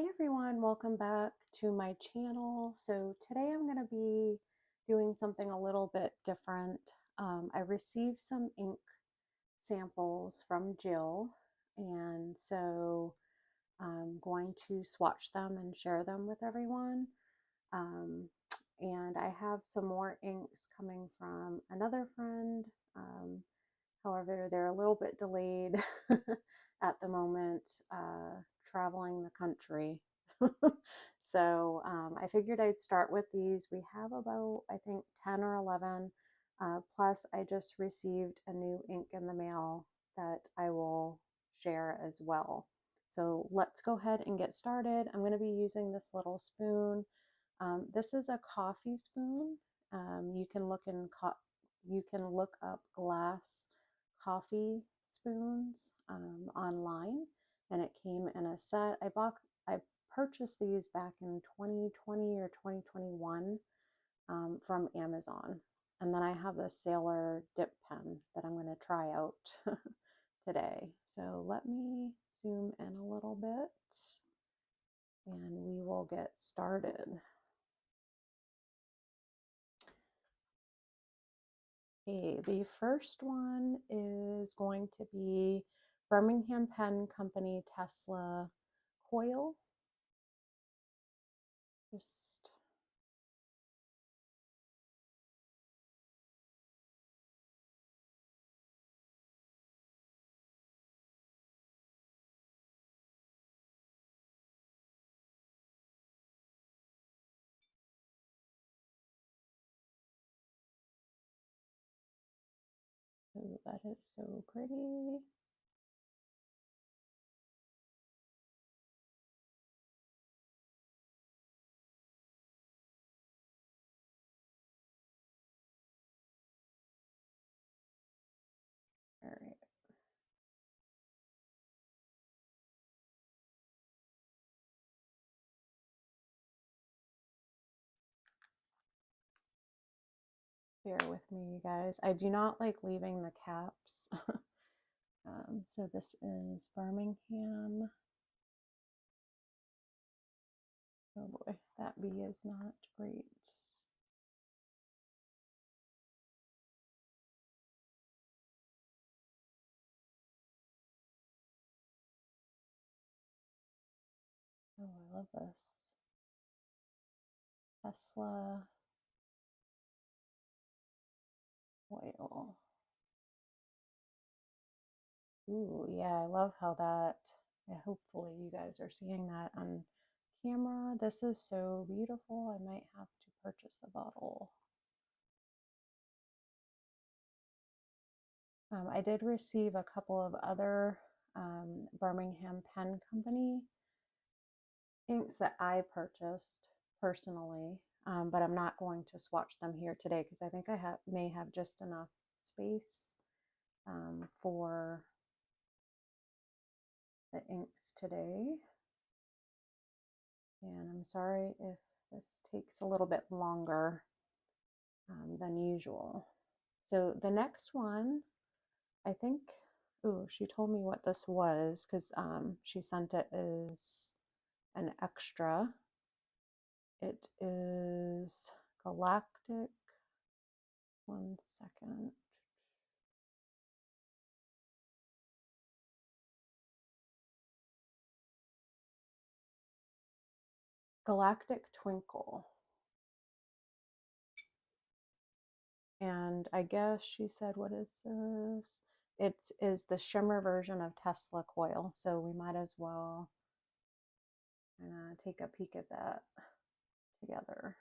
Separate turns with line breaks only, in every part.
Hey everyone, welcome back to my channel. So today I'm going to be doing something a little bit different. I received some ink samples from Jill, and so I'm going to swatch them and share them with everyone. Um, and I have some more inks coming from another friend. However, they're a little bit delayed at the moment, traveling the country. So I figured I'd start with these. We have about, I think, 10 or 11. Plus, I just received a new ink in the mail that I will share as well. So let's go ahead and get started. I'm going to be using this little spoon. This is a coffee spoon. You can look up glass coffee spoons online, and it came in a set. I purchased these back in 2020 or 2021 from Amazon, and then I have a Sailor dip pen that I'm going to try out today. So let me zoom in a little bit, and we will get started. Okay, the first one is going to be Birmingham Pen Company Tesla coil. Just oh, that is so pretty. All right. Bear with me, you guys. I do not like leaving the caps. So this is Birmingham. Oh boy, that B is not great. Oh, I love this. Tesla oil. Ooh, yeah, I love how that, yeah, hopefully you guys are seeing that on camera. This is so beautiful. I might have to purchase a bottle. I did receive a couple of other Birmingham Pen Company inks that I purchased personally, but I'm not going to swatch them here today because I think I may have just enough space for the inks today. And I'm sorry if this takes a little bit longer than usual. So the next one, I think, oh, she told me what this was because she sent it as an extra. It is Galactic. One second. Galactic Twinkle. And I guess she said, what is this? It is the shimmer version of Tesla coil. So we might as well take a peek at that together.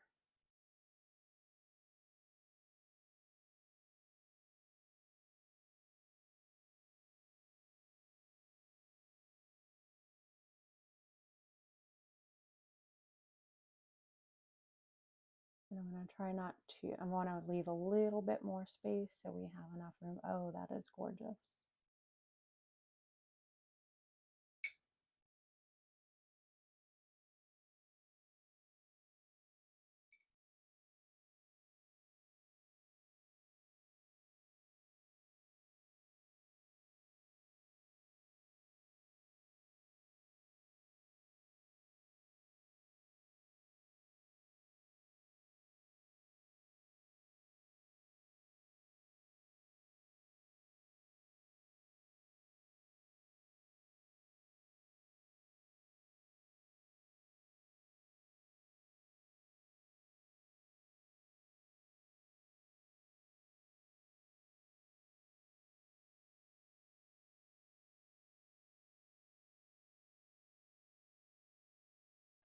And I'm going to try not to, I want to leave a little bit more space so we have enough room. Oh, that is gorgeous.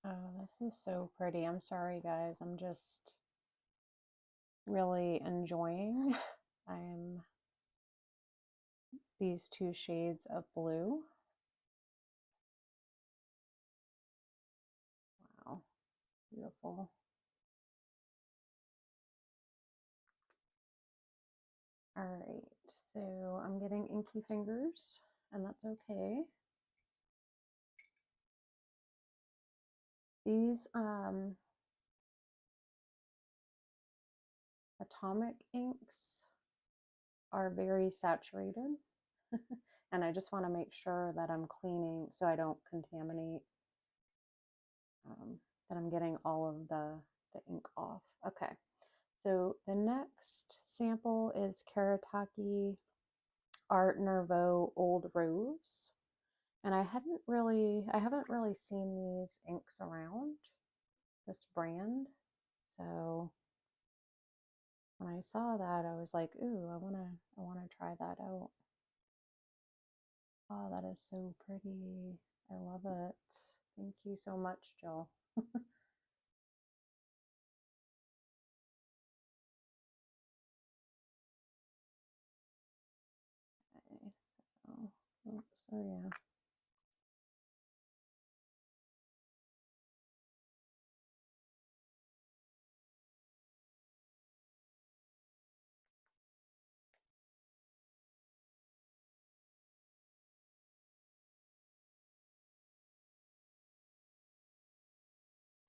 Oh, this is so pretty. I'm sorry, guys. I'm just really enjoying I'm these two shades of blue. Wow, beautiful. All right, so I'm getting inky fingers, and that's okay. These atomic inks are very saturated, and I just want to make sure that I'm cleaning so I don't contaminate, that I'm getting all of the ink off. Okay, so the next sample is Karataki Art Nouveau Old Rose. And I haven't really seen these inks around, this brand. So when I saw that, I was like, ooh, I wanna try that out. Oh, that is so pretty. I love it. Thank you so much, Jill. Okay, so yeah.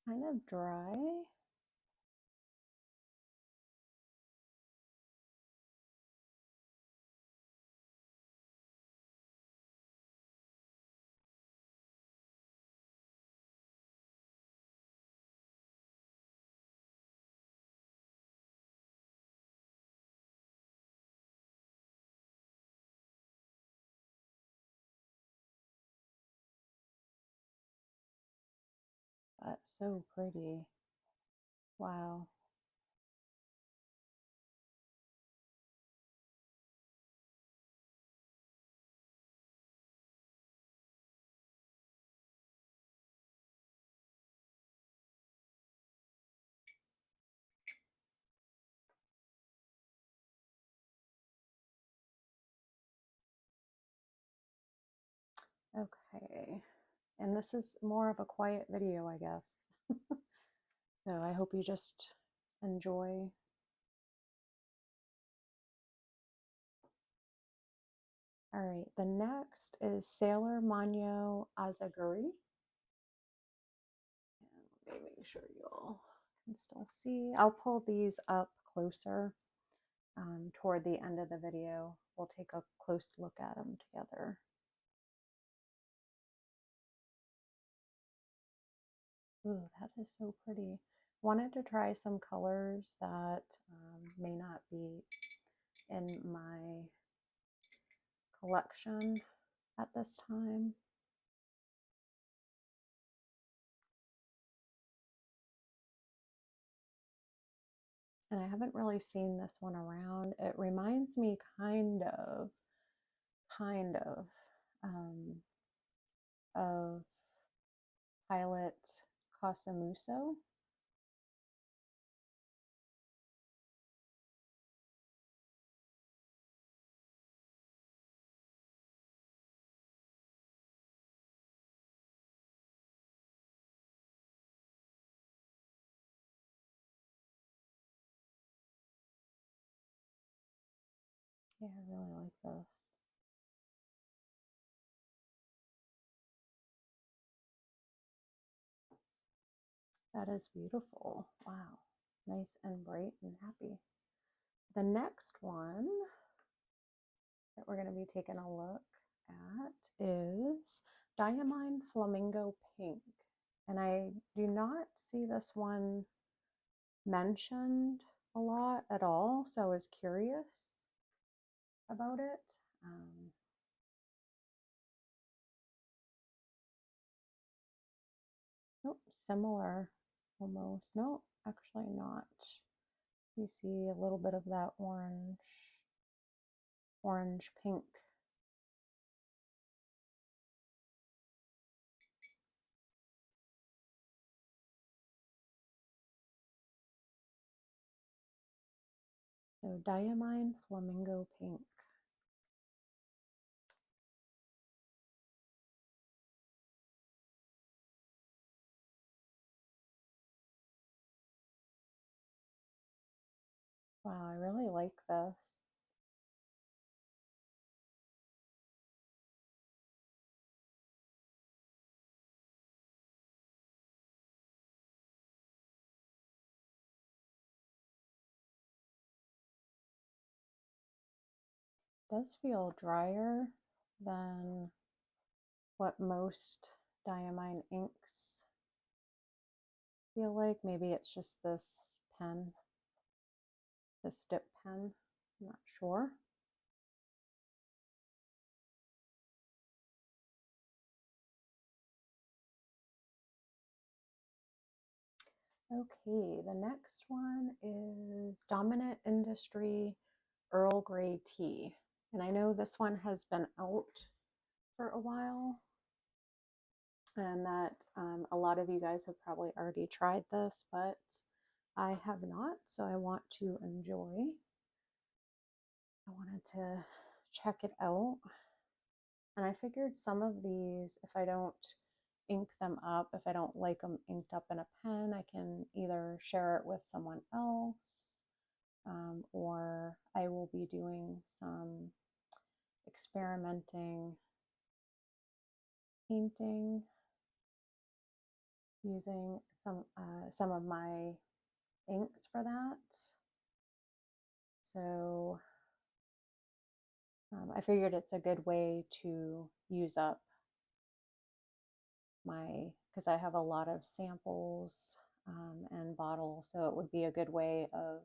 Kind of dry. That's so pretty. Wow. Okay. And this is more of a quiet video, I guess. So I hope you just enjoy. All right, the next is Sailor Manyo Azaguri. And let me make sure y'all can still see. I'll pull these up closer toward the end of the video. We'll take a close look at them together. Ooh, that is so pretty. Wanted to try some colors that may not be in my collection at this time. And I haven't really seen this one around. It reminds me kind of Pilot Casamuso. Yeah, I really like this. That is beautiful. Wow. Nice and bright and happy. The next one that we're going to be taking a look at is Diamine Flamingo Pink. And I do not see this one mentioned a lot at all, so I was curious about it. Nope, similar almost. No, actually not. You see a little bit of that orange pink. So Diamine Flamingo Pink. Wow, I really like this. It does feel drier than what most Diamine inks feel like. Maybe it's just this pen, this dip pen. I'm not sure. Okay, the next one is Dominant Industry Earl Grey Tea. And I know this one has been out for a while, and that a lot of you guys have probably already tried this, but I have not, so I want to enjoy. I wanted to check it out. And I figured some of these, if I don't ink them up, if I don't like them inked up in a pen, I can either share it with someone else, or I will be doing some experimenting painting using some of my inks for that. So I figured it's a good way to use up my, because I have a lot of samples and bottles, so it would be a good way of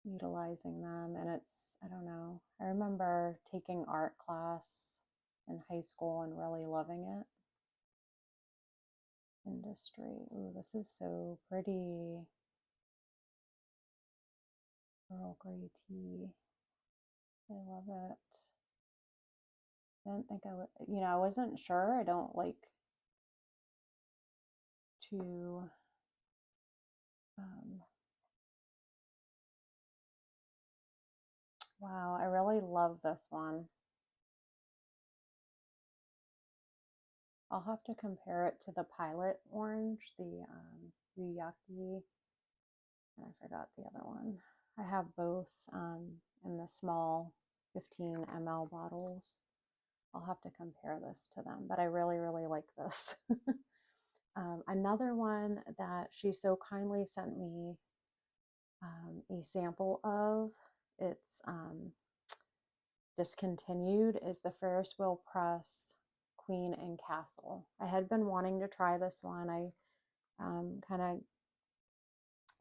utilizing them. And it's, I don't know, I remember taking art class in high school and really loving it. Industry. Ooh, this is so pretty. Earl Grey tea. I love it. I didn't think I would, I wasn't sure. I don't like to wow, I really love this one. I'll have to compare it to the Pilot Orange, the Yuyaki, and I forgot the other one. I have both in the small 15 ml bottles. I'll have to compare this to them, but I really, really like this. Another one that she so kindly sent me a sample of, it's discontinued, is the Ferris Wheel Press Queen and Castle. I had been wanting to try this one. I kind of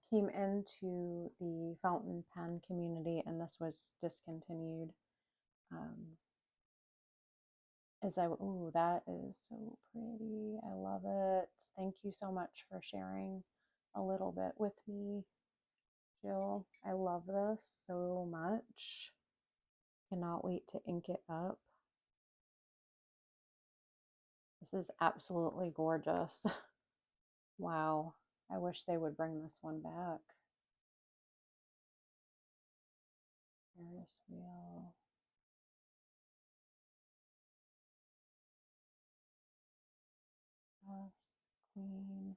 came into the fountain pen community and this was discontinued. Ooh, that is so pretty. I love it. Thank you so much for sharing a little bit with me, Jill. I love this so much. Cannot wait to ink it up. This is absolutely gorgeous. Wow. I wish they would bring this one back. Ferris wheel. Press, queen.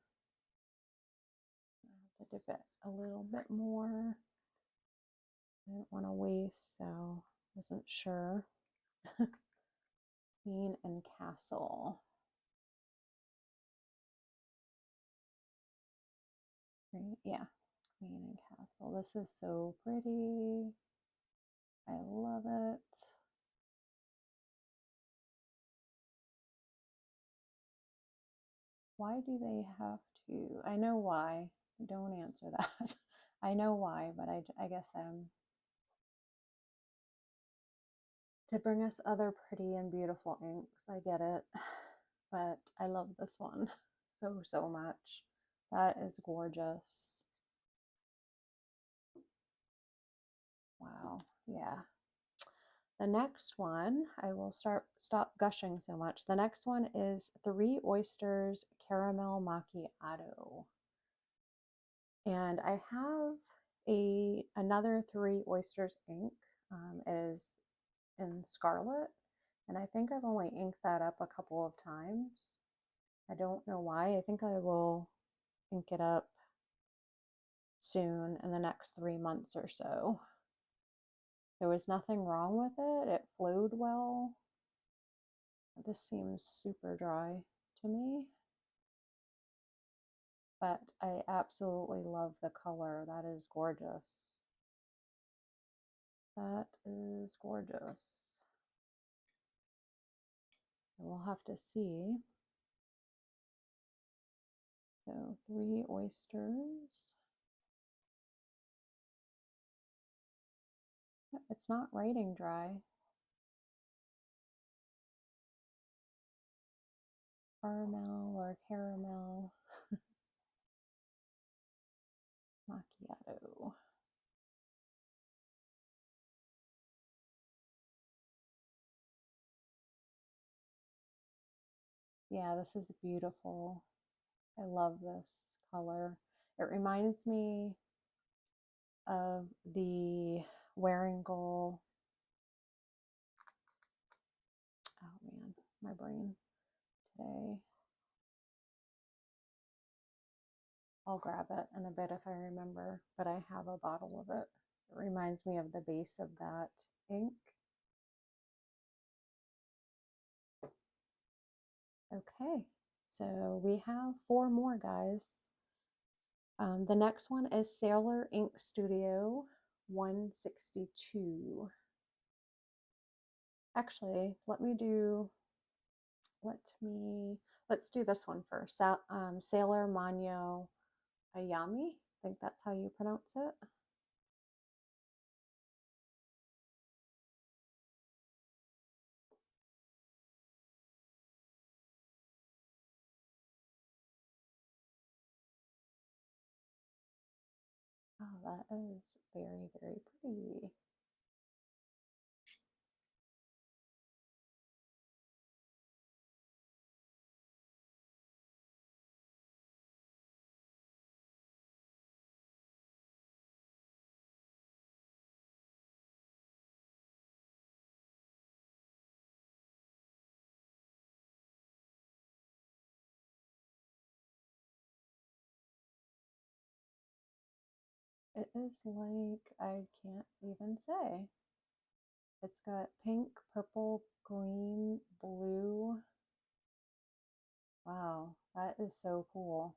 I have to dip it a little bit more. I didn't want to waste, so wasn't sure. Queen and Castle. Right? Yeah, Queen and Castle. This is so pretty. I love it. Why do they have to? I know why. Don't answer that. I know why, but I guess to bring us other pretty and beautiful inks. I get it. But I love this one so, so much. That is gorgeous. Wow. Yeah. The next one, I will stop gushing so much. The next one is Three Oysters Caramel Macchiato. And I have another Three Oysters ink. It is in Scarlet, and I think I've only inked that up a couple of times. I don't know why. I think I will ink it up soon in the next 3 months or so. There was nothing wrong with it. It flowed well. This seems super dry to me, but I absolutely love the color. That is gorgeous. That is gorgeous. We'll have to see. So Three Oysters. It's not writing dry. Caramel or caramel macchiato. Yeah, this is beautiful. I love this color. It reminds me of the Wearing Goal. Oh man, my brain today. I'll grab it in a bit if I remember, but I have a bottle of it. It reminds me of the base of that ink. Okay, so we have 4 more, guys. The next one is Sailor Ink Studio 162. Actually, let's do this one first. Sailor Manyo Ayami. I think that's how you pronounce it. Oh, that is very, very pretty. It is like, I can't even say. It's got pink, purple, green, blue. Wow, that is so cool.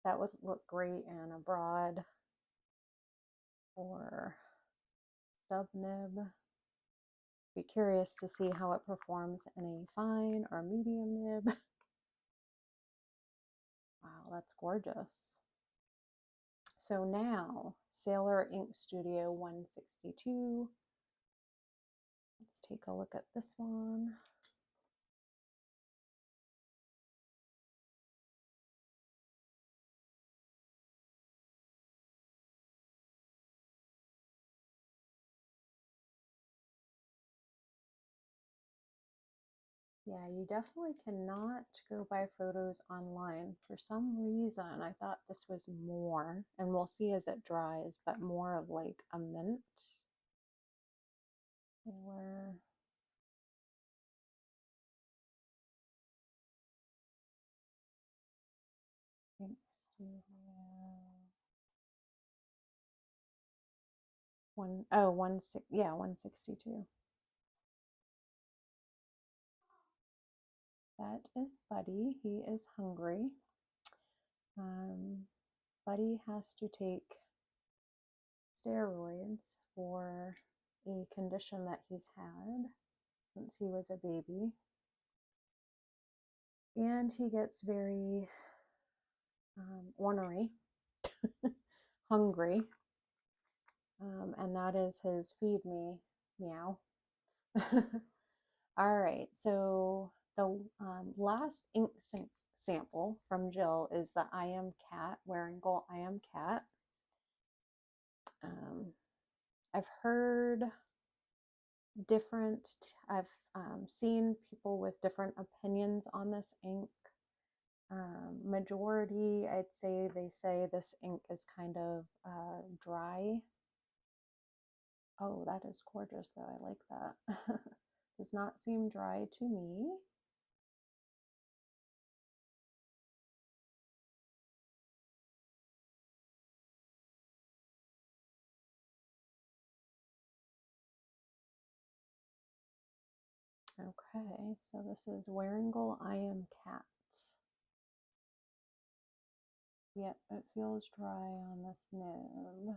That would look great in a broad or stub nib. Be curious to see how it performs in a fine or medium nib. Wow, that's gorgeous. So now, Sailor Ink Studio 162. Let's take a look at this one. Yeah, you definitely cannot go buy photos online. For some reason, I thought this was more, and we'll see as it dries, but more of like a mint. Sailor Ink Studio. 162. That is Buddy. He is hungry. Buddy has to take steroids for a condition that he's had since he was a baby. And he gets very ornery, hungry, and that is his feed me meow. All right, so the last ink sample from Jill is the I Am Cat, Wearing Gold I Am Cat. I've heard I've seen people with different opinions on this ink. Majority, I'd say they say this ink is kind of dry. Oh, that is gorgeous though. I like that. Does not seem dry to me. Okay, so this is Waringle I Am Cat. Yep, it feels dry on this nib.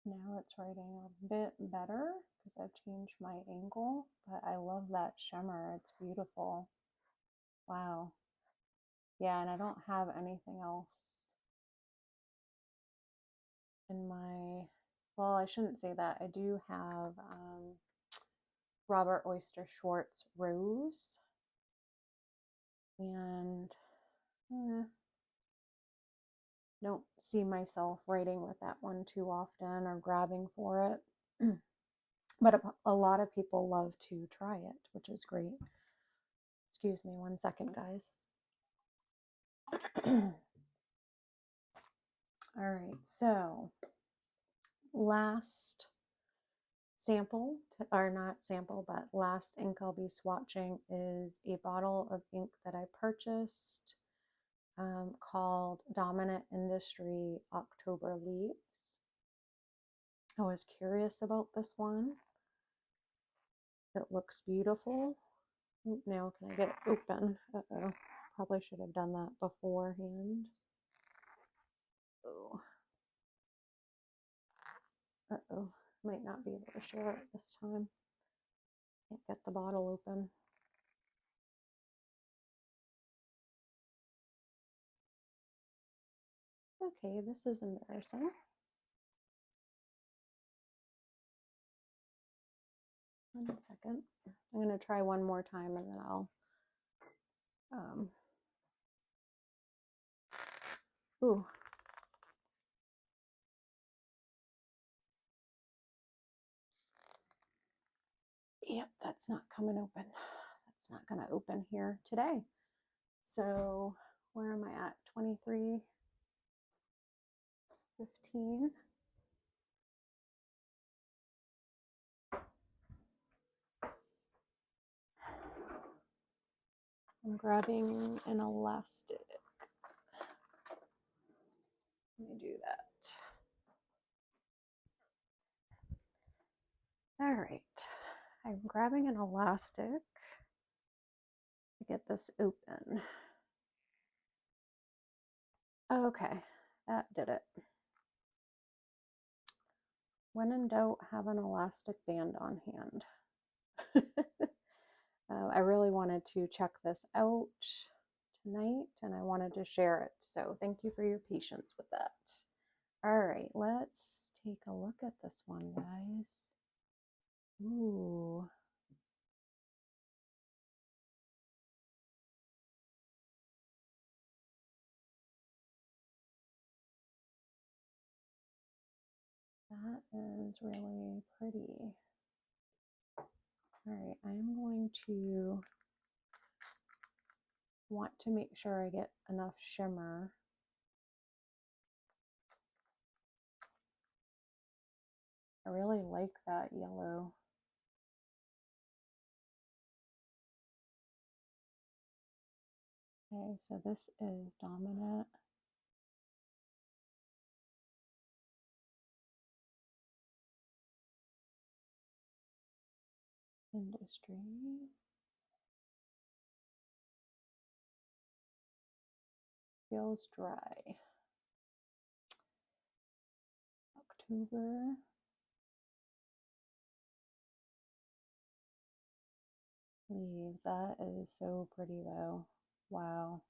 Now it's writing a bit better because I've changed my angle, but I love that shimmer. It's beautiful. Wow. Yeah, and I don't have anything else in my, well, I shouldn't say that. I do have Robert Oyster Schwartz Rose, and don't see myself writing with that one too often or grabbing for it. But a lot of people love to try it, which is great. Excuse me 1 second, guys. All right, so last sample, or not sample, but last ink I'll be swatching is a bottle of ink that I purchased called Dominant Industry October Leaves. I was curious about this one. It looks beautiful. Now can I get it open? Uh-oh. Probably should have done that beforehand. Oh. Uh-oh. Might not be able to share it this time. Can't get the bottle open. Okay, this is embarrassing. 1 second. I'm going to try one more time and then I'll ooh. Yep, that's not coming open. That's not going to open here today. So where am I at? 23:15. I'm grabbing an elastic. Let me do that. All right. I'm grabbing an elastic to get this open. Okay, that did it. When in doubt, have an elastic band on hand. I really wanted to check this out tonight and I wanted to share it. So thank you for your patience with that. All right, let's take a look at this one, guys. Ooh. That is really pretty. All right, I'm going to want to make sure I get enough shimmer. I really like that yellow. Okay, so this is Dominant. Industry. Feels dry. October. Leaves. That is so pretty though. Wow.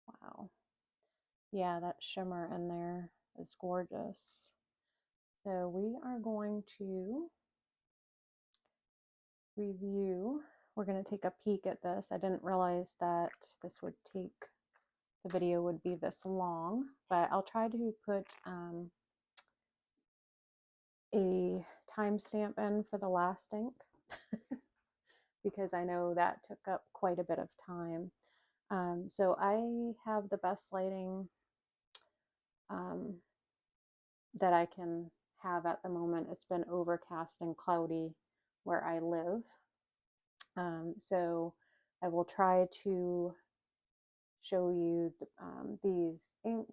Wow. Yeah, that shimmer in there is gorgeous. So we are going to review. We're going to take a peek at this. I didn't realize that this would take, the video would be this long, but I'll try to put a timestamp in for the last ink because I know that took up quite a bit of time. So I have the best lighting that I can have at the moment. It's been overcast and cloudy where I live. So I will try to show you these ink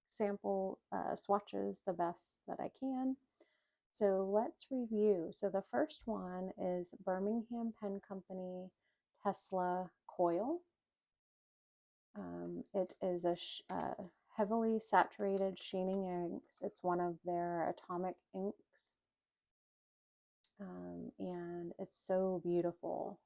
sample swatches the best that I can. So let's review. So the first one is Birmingham Pen Company Tesla Coil. It is a heavily saturated sheening inks. It's one of their atomic inks. And it's so beautiful.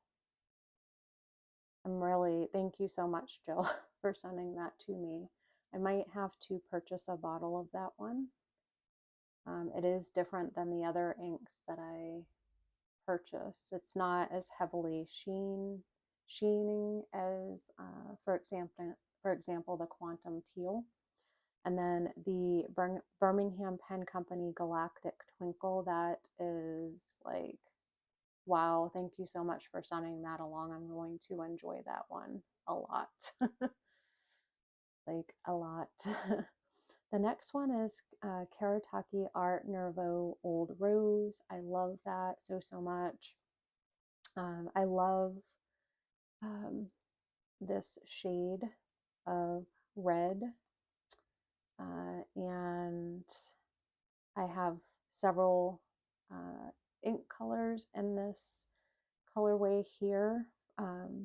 Thank you so much, Jill, for sending that to me. I might have to purchase a bottle of that one. It is different than the other inks that I purchased. It's not as heavily sheening as, for example, the Quantum Teal. And then the Birmingham Pen Company Galactic Twinkle, that is like, wow, thank you so much for sending that along. I'm going to enjoy that one a lot. Like a lot. The next one is Karataki Art Nouveau Old Rose. I love that so much. I love this shade of red. And I have several ink colors in this colorway here,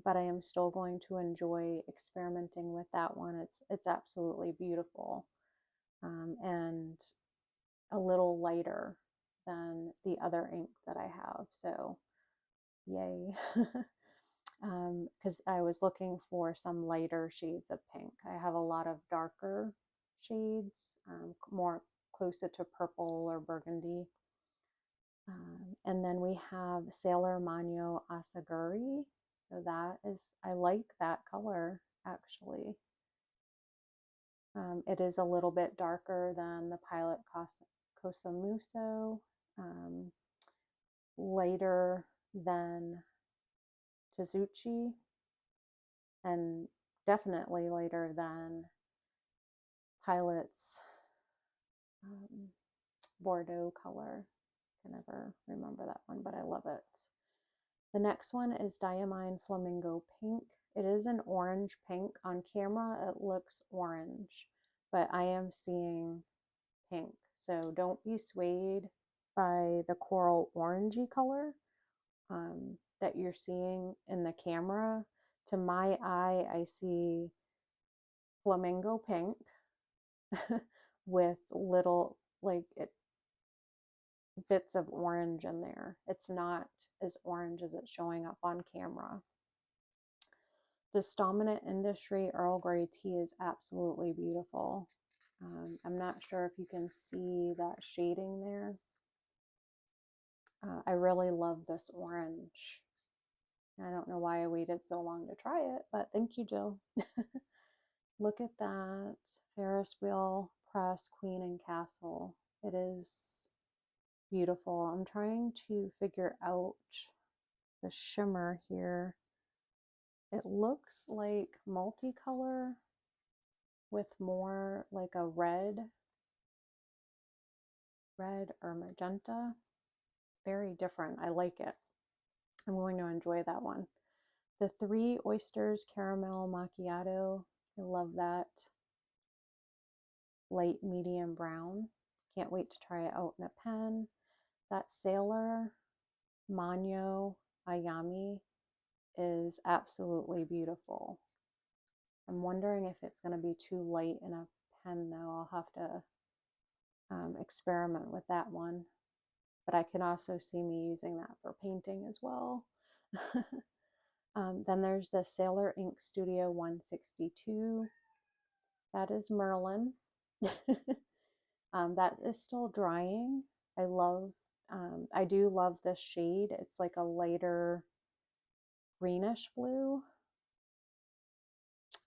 but I am still going to enjoy experimenting with that one. It's absolutely beautiful, and a little lighter than the other ink that I have, so yay. Because I was looking for some lighter shades of pink. I have a lot of darker shades, more closer to purple or burgundy. And then we have Sailor Manyo Asaguri. So that is, I like that color actually. It is a little bit darker than the Pilot Kosamuso, lighter than Tizuchi, and definitely lighter than Pilot's Bordeaux color. I can never remember that one, but I love it. The next one is Diamine Flamingo Pink. It is an orange pink. On camera, it looks orange, but I am seeing pink. So don't be swayed by the coral orangey color that you're seeing in the camera. To my eye, I see flamingo pink with little, like, bits of orange in there. It's not as orange as it's showing up on camera. This Dominant Industry Earl Grey tea is absolutely beautiful. I'm not sure if you can see that shading there. I really love this orange. I don't know why I waited so long to try it, but thank you, Jill. Look at that. Ferris Wheel Press Queen and Castle. It is beautiful. I'm trying to figure out the shimmer here. It looks like multicolor with more like a red or magenta. Very different. I like it. I'm going to enjoy that one. The Three Oysters Caramel Macchiato. I love that. Light medium brown. Can't wait to try it out in a pen. That Sailor Manyo Ayami is absolutely beautiful. I'm wondering if it's going to be too light in a pen though. I'll have to experiment with that one. But I can also see me using that for painting as well. Then there's the Sailor Ink Studio 162. That is Merlin. That is still drying. I love, I do love this shade. It's like a lighter greenish blue.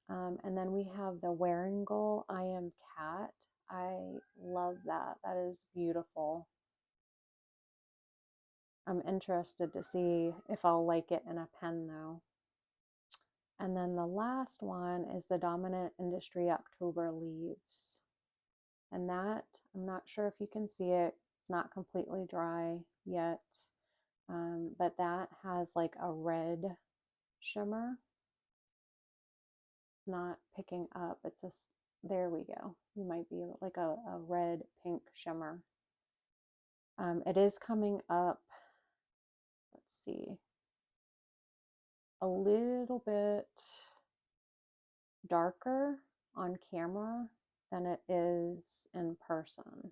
And then we have the Wearing Goal I Am Cat. I love that. That is beautiful. I'm interested to see if I'll like it in a pen though. And then the last one is the Dominant Industry October Leaves. And that, I'm not sure if you can see it. It's not completely dry yet, but that has like a red shimmer. Not picking up. It's a, there we go. You might be like a red pink shimmer. It is coming up, let's see, a little bit darker on camera than it is in person.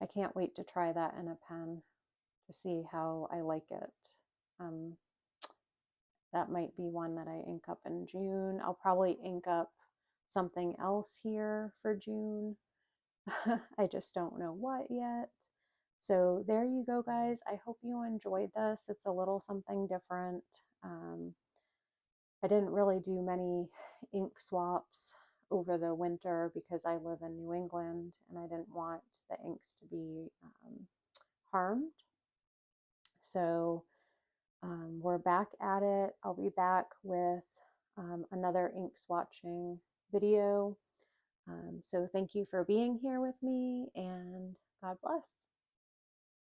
I can't wait to try that in a pen to see how I like it. That might be one that I ink up in June. I'll probably ink up something else here for June. I just don't know what yet. So there you go, guys. I hope you enjoyed this. It's a little something different. I didn't really do many ink swaps over the winter because I live in New England and I didn't want the inks to be harmed. So we're back at it. I'll be back with another ink swatching video. So thank you for being here with me, and God bless.